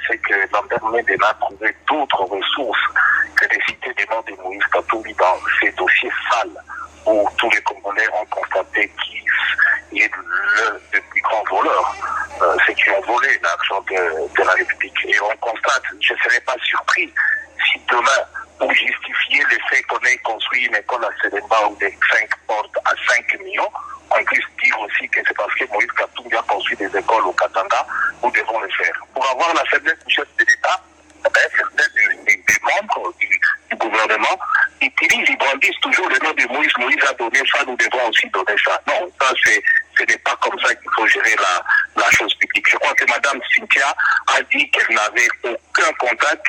c'est que Lambert Mende n'a trouvé d'autres ressources que de citer des noms de Moïse Katumbi dans ces dossiers sales où tous les Congolais ont constaté qu'il est l'un des plus grands voleurs, ceux qui ont volé l'argent de la République. Et on constate, je ne serais pas surpris si demain, pour justifier le fait qu'on ait construit une école à Séléba ou des 5 portes à 5 millions, on puisse dire aussi que c'est parce que Moïse Katumbi a construit des écoles au Katanga, nous devons le faire. Pour avoir la faiblesse du chef de l'État, certains des membres du gouvernement utilisent, ils brandissent toujours le nom de Moïse. Moïse a donné ça, nous devons aussi donner ça. Non, ça ce n'est pas comme ça qu'il faut gérer la chose publique. Je crois que Mme Cynthia a dit qu'elle n'avait aucun contact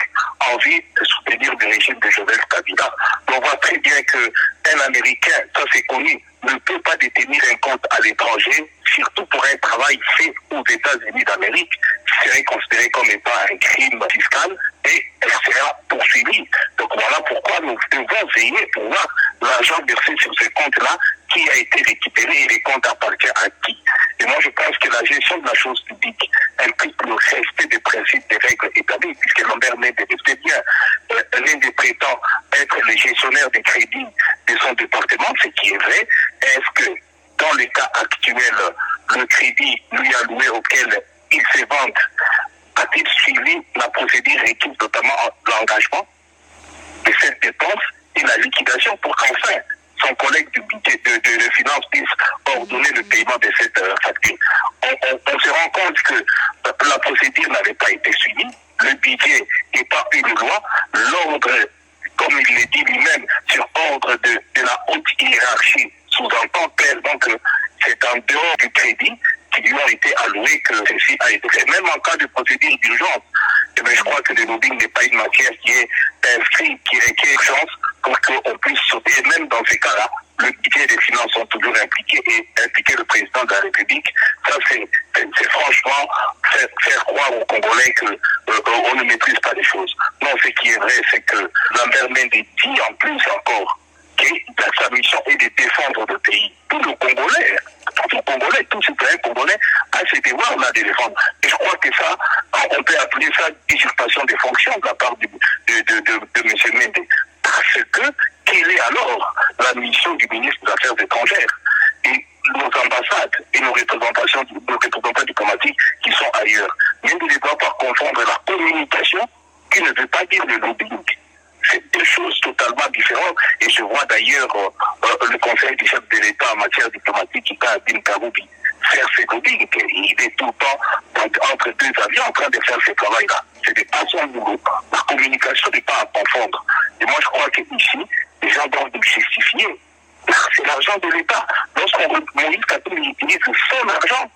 envie de soutenir le régime de Joseph Kabila. On voit très bien qu'un Américain, ça c'est connu, ne peut pas détenir un compte à l'étranger, surtout pour un travail fait aux États-Unis d'Amérique, qui serait considéré comme étant un crime fiscal et elle sera poursuivie. Donc voilà pourquoi nous devons veiller pour voir l'argent versé sur ce compte-là, qui a été récupéré et les comptes appartiennent à qui. Et moi je pense que la gestion de la chose publique implique le respect des principes, des règles établies, puisque Lambert Mende était bien l'un des prétend être le gestionnaire des crédits de son département, ce qui est vrai. Est-ce que dans le cas actuel, le crédit lui alloué auquel il se vante a-t-il suivi la procédure requise, notamment l'engagement de cette dépense et la liquidation pour qu'enfin son collègue du budget de finances puisse ordonner le paiement de cette facture. On se rend compte que la procédure n'avait pas été suivie, le budget n'est pas une loi, l'ordre, comme il le dit lui-même, sur ordre de la haute hiérarchie sous-entend clairement que c'est en dehors du crédit qui lui ont été alloués que ceci a été fait. Même en cas de procédure d'urgence, je crois que le lobbying n'est pas une matière qui est inscrite, qui requiert urgence pour qu'on puisse sauter. Et même dans ces cas-là, le budget des finances sont toujours impliqués et impliquer le président de la République. Ça, c'est franchement faire croire aux Congolais qu'on ne maîtrise pas les choses. Non, ce qui est vrai, c'est que Lambert Mende dit en plus encore que sa mission est de défendre le pays. Tout le Congolais, tout citoyen congolais a ce devoir-là de défendre. Et je crois que ça, on peut appeler ça usurpation des fonctions de la part de M. Mende. Parce que, quelle est alors la mission du ministre des Affaires étrangères et nos ambassades et nos représentants diplomatiques qui sont ailleurs? Mende ne doit pas confondre la communication qui ne veut pas dire le lobbying. C'est deux choses totalement différentes. Et je vois d'ailleurs le conseil du chef de l'État en matière diplomatique, Bin Karoubi, faire ses lobbying. Il est tout le temps entre deux avions en train de faire ce travail-là. Ce n'est pas son boulot. La communication n'est pas à confondre. Et moi, je crois qu'ici, les gens doivent nous justifier. C'est l'argent de l'État. Lorsqu'on Moïse Katumbi utilise son argent,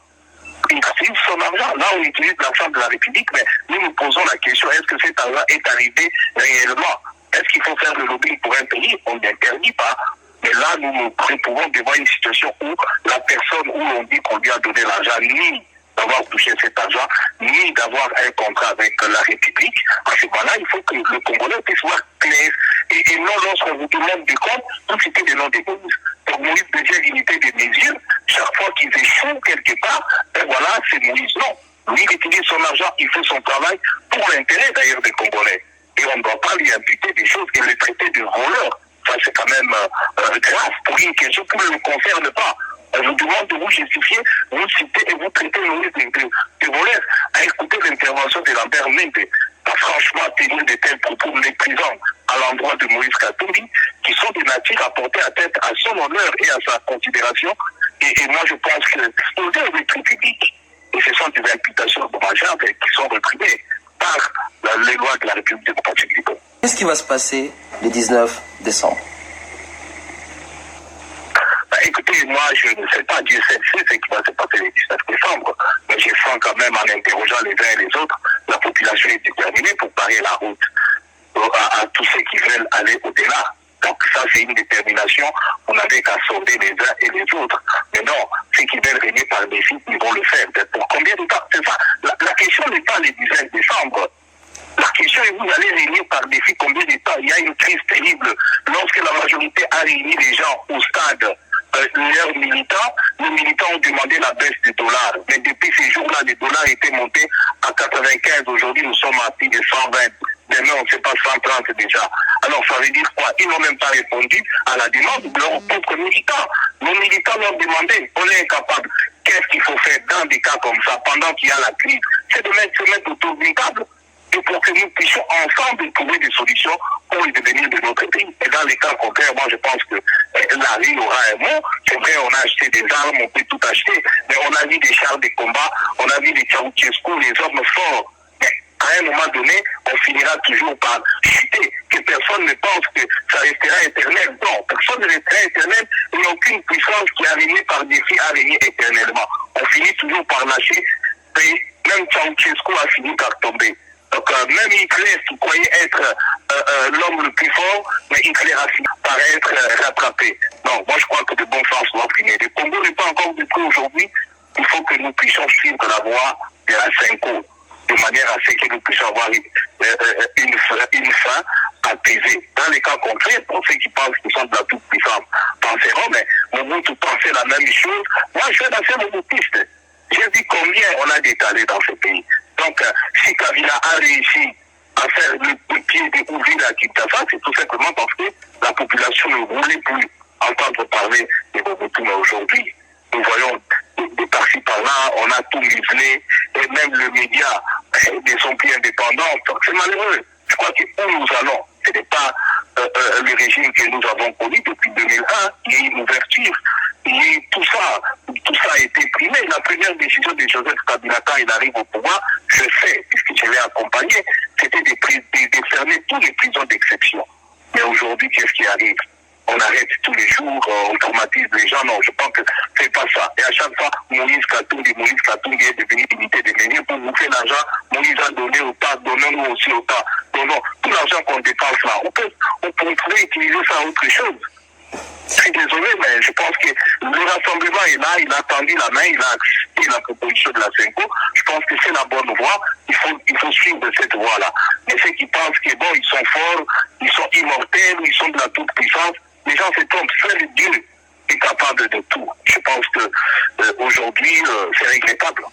il utilise son argent. Là, on utilise l'argent de la République, mais nous nous posons la question, est-ce que cet argent est arrivé réellement? Est-ce qu'il faut faire le lobbying pour un pays? On n'interdit pas. Mais là, nous nous retrouvons devant une situation où la personne où on dit qu'on lui a donné l'argent, ni d'avoir touché cet argent, ni d'avoir un contrat avec la République, à ce moment-là, il faut que le Congolais puisse voir clair. Et non, lorsqu'on vous demande des comptes, vous citez des noms de Moïse. Donc Moïse devient l'unité de mes yeux. Chaque fois qu'ils échouent quelque part, et voilà, c'est Moïse. Non. Lui, il utilise son argent, il fait son travail pour l'intérêt d'ailleurs des Congolais. Et on ne doit pas lui imputer des choses et le traiter de voleur. Ça, c'est quand même grave pour une question qui ne le concerne pas. On vous demande de vous justifier, vous citez et vous traitez de voleur. À écouter l'intervention de Lambert Mende, a franchement tenu de tels propos méprisants à l'endroit de Moïse Katumbi, qui sont de nature à porter atteinte à son honneur et à sa considération. Et moi, je pense que c'est un retrait public. Et ce sont des imputations dommageables qui sont réprimées par les lois de la République démocratique du Congo. Qu'est-ce qui va se passer le 19 décembre? Écoutez, moi, je ne sais pas, Dieu sait ce qui va se passer le 19 décembre, mais je sens quand même, en interrogeant les uns et les autres, la population est déterminée pour barrer la route à tous ceux qui veulent aller au-delà. Donc ça, c'est une détermination. On n'avait qu'à sonder les uns et les autres. Mais non, ceux qui veulent régner par défi, ils vont le faire. Pour combien de temps? C'est ça. La question n'est pas le 19 décembre. La question est, vous allez régner par défi combien de temps? Il y a une crise terrible. Lorsque la majorité a réuni les gens au stade leurs militants, les militants ont demandé la baisse du dollar. Mais depuis ces jours-là, le dollar était monté à 95. Aujourd'hui, nous sommes à plus de 120. Demain, on ne sait pas 130 déjà. Alors, ça veut dire quoi? Ils n'ont même pas répondu à la demande de leurs propres militants. Nos militants l'ont demandé. On est incapable. Qu'est-ce qu'il faut faire dans des cas comme ça, pendant qu'il y a la crise? C'est de se mettre autour d'une table. Et pour que nous puissions ensemble trouver des solutions pour le devenir de notre pays. Et dans les cas contraires, moi je pense que la rue aura un mot. C'est vrai, on a acheté des armes, on peut tout acheter, mais on a vu des chars de combat, on a vu des Ceausescu, les hommes forts. Mais à un moment donné, on finira toujours par chuter. Que personne ne pense que ça restera éternel. Non, personne ne restera éternel. Il n'y a aucune puissance qui a régné par défi à régner éternellement. On finit toujours par lâcher. Et même Ceausescu a fini par tomber. Donc même Hitler qui croyait être l'homme le plus fort, mais Hitler a fini par être rattrapé. Non, moi je crois que de bon sens doit finir. Le Congo n'est pas encore détruit aujourd'hui. Il faut que nous puissions suivre la voie de la Cinco, de manière à ce que nous puissions avoir une fin apaisée. Dans les cas contraires, pour ceux qui pensent qu'ils sont de la toute puissance, penseront, mais Mobutu pensait la même chose. Moi je suis assez mobutiste. J'ai vu combien on a d'étalés dans ce pays. Donc, si Kabila a réussi à faire le pied de Ouville à Kinshasa, c'est tout simplement parce que la population ne voulait plus entendre parler de Mobutu. Mais aujourd'hui, nous voyons de par-ci par-là, on a tout muselé, et même le média ne sont plus indépendants. C'est malheureux. Je crois que où nous allons, ce n'est pas le régime que nous avons connu depuis 2001, il y a une ouverture. Et tout ça a été primé. La première décision de Joseph Kabila quand il arrive au pouvoir, je sais, puisque je l'ai accompagné, c'était de fermer toutes les prisons d'exception. Mais aujourd'hui, qu'est-ce qui arrive? On arrête tous les jours, on traumatise les gens. Non, je pense que c'est pas ça. Et à chaque fois, Moïse Katumbi est devenu unité de mesure pour bouffer l'argent. Moïse a donné autant, donnons-nous aussi autant. Donnons tout l'argent qu'on dépense là. On pourrait utiliser ça à autre chose. Je suis désolé, mais je pense que le rassemblement est là, il a tendu la main, il a accepté la proposition de la Cinco. Je pense que c'est la bonne voie, il faut suivre cette voie-là. Mais ceux qui pensent que bon, ils sont forts, ils sont immortels, ils sont de la toute puissance, les gens se trompent. Seul Dieu est capable de tout. Je pense que aujourd'hui, c'est regrettable.